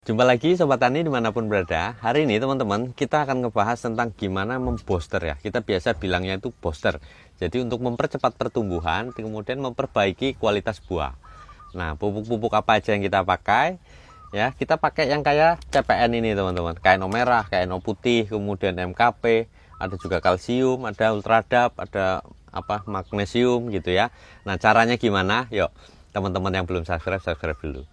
Jumpa lagi Sobat Tani dimanapun berada. Hari ini teman-teman kita akan ngebahas tentang gimana membooster ya. Kita biasa bilangnya itu booster. Jadi untuk mempercepat pertumbuhan, kemudian memperbaiki kualitas buah. Nah, pupuk-pupuk apa aja yang kita pakai? Ya, kita pakai yang kayak CPN ini teman-teman. KNO merah, KNO putih, kemudian MKP, ada juga kalsium, ada ultradap, ada magnesium gitu ya. Nah, caranya gimana? Yuk, teman-teman yang belum subscribe, subscribe dulu.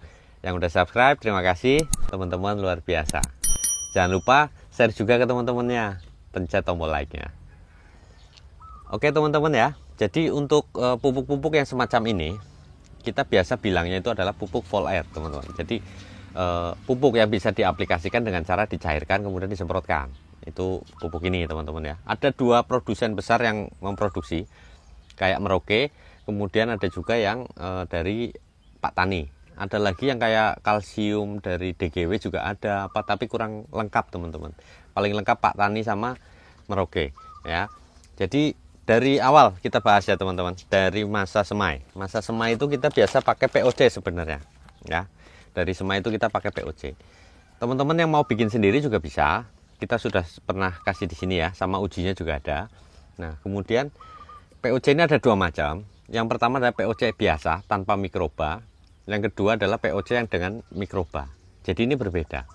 Yang udah subscribe, terima kasih teman-teman, luar biasa. Jangan lupa share juga ke teman-temannya, pencet tombol like-nya. Oke teman-teman ya, jadi untuk pupuk-pupuk yang semacam ini, kita biasa bilangnya itu adalah pupuk full air teman-teman. Jadi pupuk yang bisa diaplikasikan dengan cara dicairkan kemudian disemprotkan. Itu pupuk ini teman-teman ya. Ada dua produsen besar yang memproduksi, kayak Merauke, kemudian ada juga yang dari Pak Tani. Ada lagi yang kayak kalsium dari DGW juga ada, tapi kurang lengkap teman-teman. Paling lengkap Pak Tani sama Merauke ya. Jadi dari awal kita bahas ya teman-teman, dari masa semai. Masa semai itu kita biasa pakai POC sebenarnya ya. Dari semai itu kita pakai POC. Teman-teman yang mau bikin sendiri juga bisa. Kita sudah pernah kasih di sini ya, sama ujinya juga ada. Nah, kemudian POC ini ada dua macam. Yang pertama adalah POC biasa tanpa mikroba. Yang kedua adalah POC yang dengan mikroba. Jadi ini berbeda.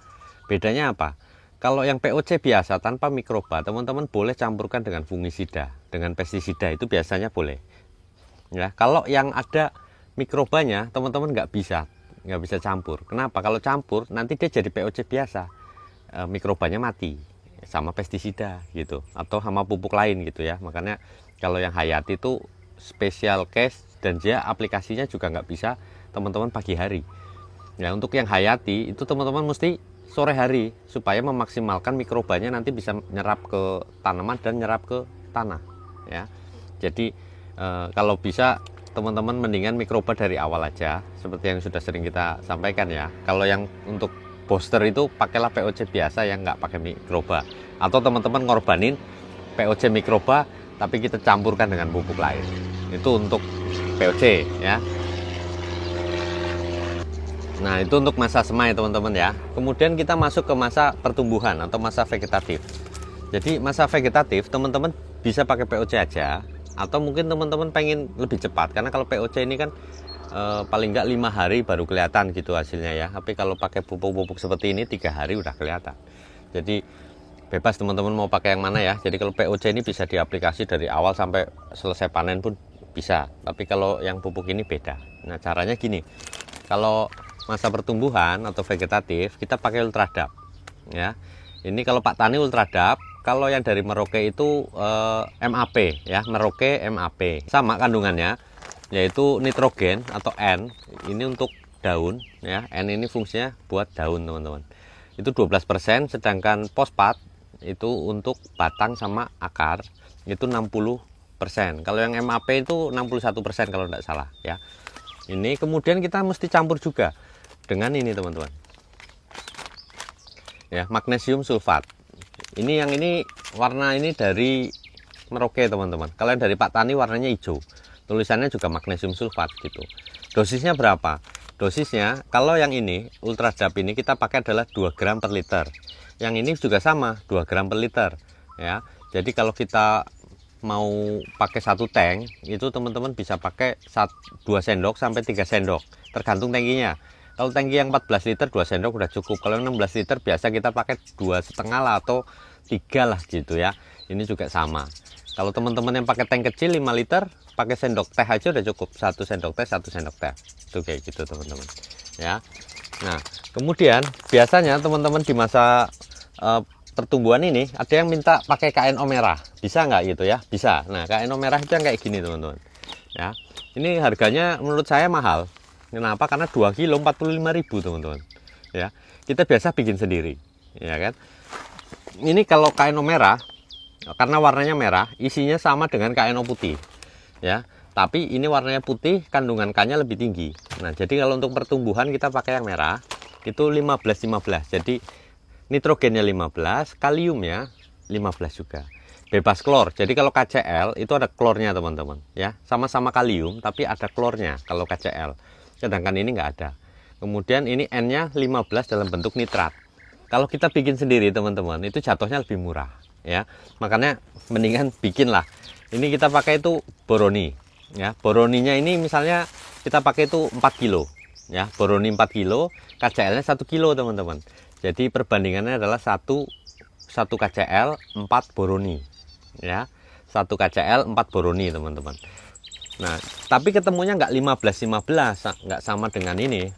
Bedanya apa? Kalau yang POC biasa tanpa mikroba, teman-teman boleh campurkan dengan fungisida, dengan pestisida, itu biasanya boleh. Ya, kalau yang ada mikrobanya, teman-teman nggak bisa campur. Kenapa? Kalau campur nanti dia jadi POC biasa, mikrobanya mati sama pestisida gitu, atau sama pupuk lain gitu ya. Makanya kalau yang hayati itu special case dan dia aplikasinya juga nggak bisa teman-teman pagi hari. Ya, untuk yang hayati itu teman-teman mesti sore hari supaya memaksimalkan mikrobanya nanti bisa nyerap ke tanaman dan nyerap ke tanah ya. Jadi kalau bisa teman-teman mendingan mikroba dari awal aja seperti yang sudah sering kita sampaikan ya. Kalau yang untuk booster itu pakailah POC biasa yang nggak pakai mikroba, atau teman-teman ngorbanin POC mikroba tapi kita campurkan dengan pupuk lain. Itu untuk POC ya. Nah, itu untuk masa semai teman-teman ya. Kemudian kita masuk ke masa pertumbuhan atau masa vegetatif. Jadi masa vegetatif teman-teman bisa pakai POC aja, atau mungkin teman-teman pengen lebih cepat, karena kalau POC ini kan paling nggak 5 hari baru kelihatan gitu hasilnya ya. Tapi kalau pakai pupuk-pupuk seperti ini 3 hari udah kelihatan. Jadi bebas teman-teman mau pakai yang mana ya. Jadi kalau POC ini bisa diaplikasi dari awal sampai selesai panen pun bisa. Tapi kalau yang pupuk ini beda. Nah, caranya gini. Kalau masa pertumbuhan atau vegetatif kita pakai ultradap ya. Ini kalau Pak Tani ultradap, kalau yang dari Merauke itu MAP ya, Merauke MAP. Sama kandungannya, yaitu nitrogen atau N. Ini untuk daun ya. N ini fungsinya buat daun teman-teman. Itu 12%, sedangkan fosfat itu untuk batang sama akar itu 60%. Kalau yang MAP itu 61% kalau tidak salah ya. Ini kemudian kita mesti campur juga dengan ini teman-teman ya, magnesium sulfat. Ini yang ini warna ini dari Merauke teman-teman. Kalau yang dari Pak Tani warnanya hijau, tulisannya juga magnesium sulfat gitu. Dosisnya berapa? Dosisnya kalau yang ini ultradap ini kita pakai adalah 2 gram per liter. Yang ini juga sama 2 gram per liter ya. Jadi kalau kita mau pakai 1 tank itu teman-teman bisa pakai 2 sendok sampai 3 sendok tergantung tangkinya. Kalau tangki yang 14 liter 2 sendok udah cukup. Kalau yang 16 liter biasa kita pakai 2,5 lah atau 3 lah gitu ya. Ini juga sama. Kalau teman-teman yang pakai tank kecil 5 liter pakai sendok teh aja udah cukup. 1 sendok teh 1 sendok teh. Itu kayak gitu teman-teman ya. Nah kemudian biasanya teman-teman di masa pertumbuhan ini ada yang minta pakai KNO merah, bisa nggak gitu ya? Bisa. Nah, KNO merah itu yang kayak gini teman-teman ya. Ini harganya menurut saya mahal. Kenapa? Karena 2 kilo 45.000 teman-teman ya. Kita biasa bikin sendiri ya kan. Ini kalau KNO merah, karena warnanya merah, isinya sama dengan KNO putih ya, tapi ini warnanya putih, kandungan K-nya lebih tinggi. Nah, jadi kalau untuk pertumbuhan kita pakai yang merah itu 15-15. Jadi nitrogennya 15, kaliumnya 15 juga. Bebas klor. Jadi kalau KCl itu ada klornya teman-teman ya. Sama-sama kalium tapi ada klornya kalau KCl. Sedangkan ini nggak ada. Kemudian ini N-nya 15 dalam bentuk nitrat. Kalau kita bikin sendiri teman-teman, itu jatuhnya lebih murah ya. Makanya mendingan bikinlah. Ini kita pakai itu boroni ya. Boroninya ini misalnya kita pakai itu 4 kilo ya. Boroni 4 kilo, KCl-nya 1 kilo teman-teman. Jadi perbandingannya adalah 1 KCl 4 boroni ya. 1 KCl 4 boroni teman-teman. Nah, tapi ketemunya nggak 15-15, nggak sama dengan ini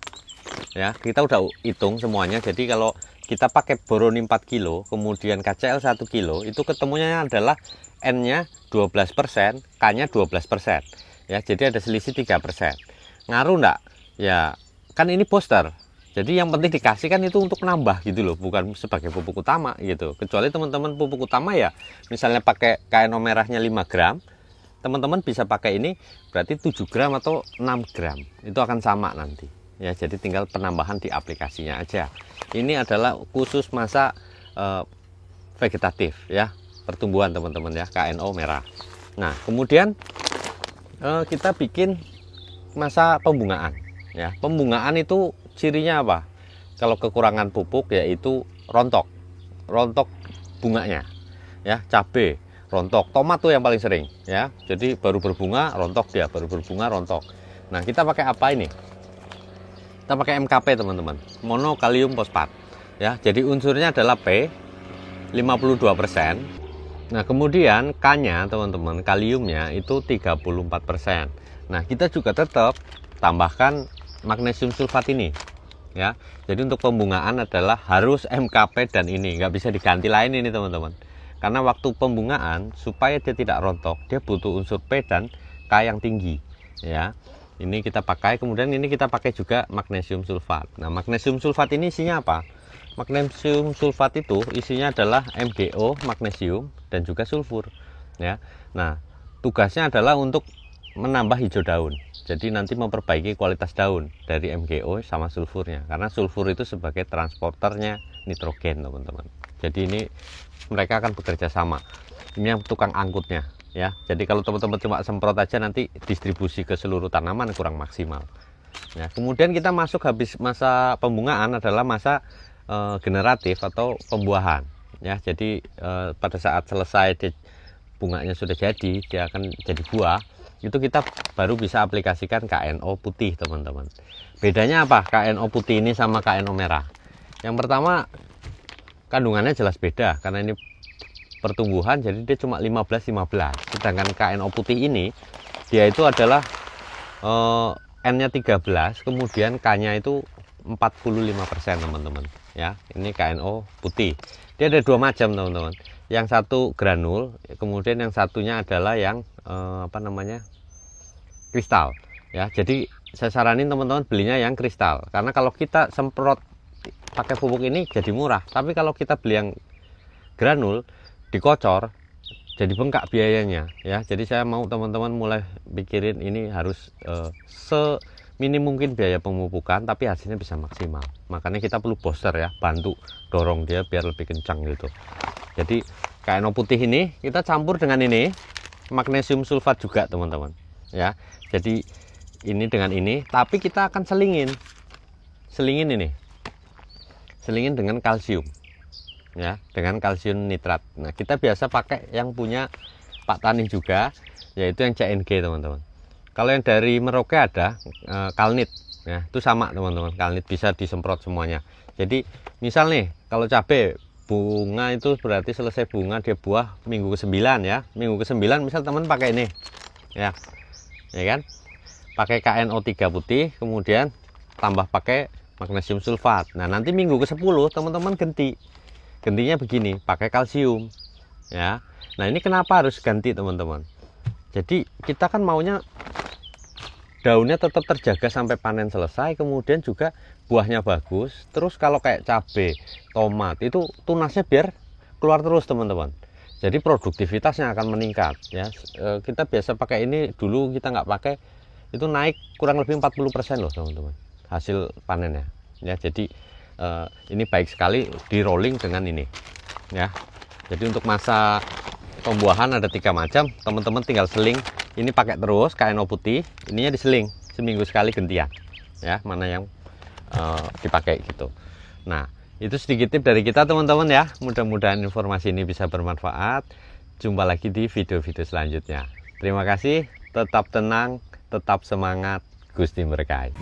ya. Kita udah hitung semuanya. Jadi kalau kita pakai boroni 4 kilo kemudian KCl 1 kilo, itu ketemunya adalah N-nya 12%, K-nya 12% ya. Jadi ada selisih 3%. Ngaruh enggak? Ya kan ini booster, jadi yang penting dikasih kan itu untuk nambah gitu loh, bukan sebagai pupuk utama gitu. Kecuali teman-teman pupuk utama ya misalnya pakai KNO merahnya 5 gram, teman-teman bisa pakai ini berarti 7 gram atau 6 gram, itu akan sama nanti ya. Jadi tinggal penambahan di aplikasinya aja. Ini adalah khusus masa vegetatif ya, pertumbuhan teman-teman ya, KNO merah. Nah kemudian kita bikin masa pembungaan ya. Pembungaan itu cirinya apa? Kalau kekurangan pupuk yaitu rontok bunganya ya. Cabai rontok, tomat tuh yang paling sering ya. Jadi baru berbunga rontok dia, baru berbunga rontok. Nah kita pakai apa ini? Kita pakai MKP teman-teman, monokalium fosfat ya. Jadi unsurnya adalah P 52%. Nah kemudian K-nya teman-teman, kaliumnya itu 34%. Nah kita juga tetap tambahkan magnesium sulfat ini ya. Jadi untuk pembungaan adalah harus MKP dan ini, nggak bisa diganti lain ini teman-teman. Karena waktu pembungaan supaya dia tidak rontok, dia butuh unsur P dan K yang tinggi ya. Ini kita pakai, kemudian ini kita pakai juga magnesium sulfat. Nah magnesium sulfat ini isinya apa? Magnesium sulfat itu isinya adalah MgO, magnesium dan juga sulfur ya. Nah tugasnya adalah untuk menambah hijau daun. Jadi nanti memperbaiki kualitas daun dari MgO sama sulfurnya, karena sulfur itu sebagai transporternya nitrogen teman-teman. Jadi ini mereka akan bekerja sama. Ini yang tukang angkutnya ya. Jadi kalau teman-teman cuma semprot aja nanti distribusi ke seluruh tanaman kurang maksimal ya. Kemudian kita masuk habis masa pembungaan adalah masa generatif atau pembuahan ya. Jadi pada saat selesai bunganya sudah jadi, dia akan jadi buah, itu kita baru bisa aplikasikan KNO putih teman-teman. Bedanya apa KNO putih ini sama KNO merah? Yang pertama kandungannya jelas beda, karena ini pertumbuhan jadi dia cuma 15-15. Sedangkan KNO putih ini dia itu adalah N-nya 13, kemudian K-nya itu 45% teman-teman ya. Ini KNO putih. Dia ada dua macam teman-teman. Yang satu granul, kemudian yang satunya adalah yang kristal ya. Jadi saya saranin teman-teman belinya yang kristal, karena kalau kita semprot pakai pupuk ini jadi murah, tapi kalau kita beli yang granul dikocor jadi bengkak biayanya ya. Jadi saya mau teman-teman mulai pikirin ini harus seminim mungkin biaya pemupukan tapi hasilnya bisa maksimal. Makanya kita perlu booster ya, bantu dorong dia biar lebih kencang gitu. Jadi KNO putih ini kita campur dengan ini magnesium sulfat juga teman-teman ya. Jadi ini dengan ini, tapi kita akan selingin ini, selingin dengan kalsium ya, dengan kalsium nitrat. Nah kita biasa pakai yang punya Pak Tani juga, yaitu yang CNG teman-teman. Kalau yang dari Merauke ada Kalnit ya, itu sama teman-teman. Kalnit bisa disemprot semuanya. Jadi misal nih kalau cabai bunga itu berarti selesai bunga dia buah minggu ke-9 ya. Minggu ke-9 misal teman pakai ini ya kan, pakai KNO 3 putih, kemudian tambah pakai magnesium sulfat. Nah nanti minggu ke-10 teman-teman gantinya begini, pakai kalsium ya. Nah ini kenapa harus ganti teman-teman? Jadi kita kan maunya daunnya tetap terjaga sampai panen selesai, kemudian juga buahnya bagus. Terus kalau kayak cabai, tomat itu tunasnya biar keluar terus teman-teman. Jadi produktivitasnya akan meningkat ya. Kita biasa pakai ini, dulu kita nggak pakai, itu naik kurang lebih 40% loh teman-teman hasil panennya ya. Jadi ini baik sekali di rolling dengan ini ya. Jadi untuk masa pembuahan ada 3 macam, teman-teman tinggal seling ini pakai terus KNO putih, ininya diseling seminggu sekali gantian ya, mana yang dipakai gitu. Nah, itu sedikit tip dari kita teman-teman ya. Mudah-mudahan informasi ini bisa bermanfaat. Jumpa lagi di video-video selanjutnya. Terima kasih, tetap tenang, tetap semangat, Gusti berkahi.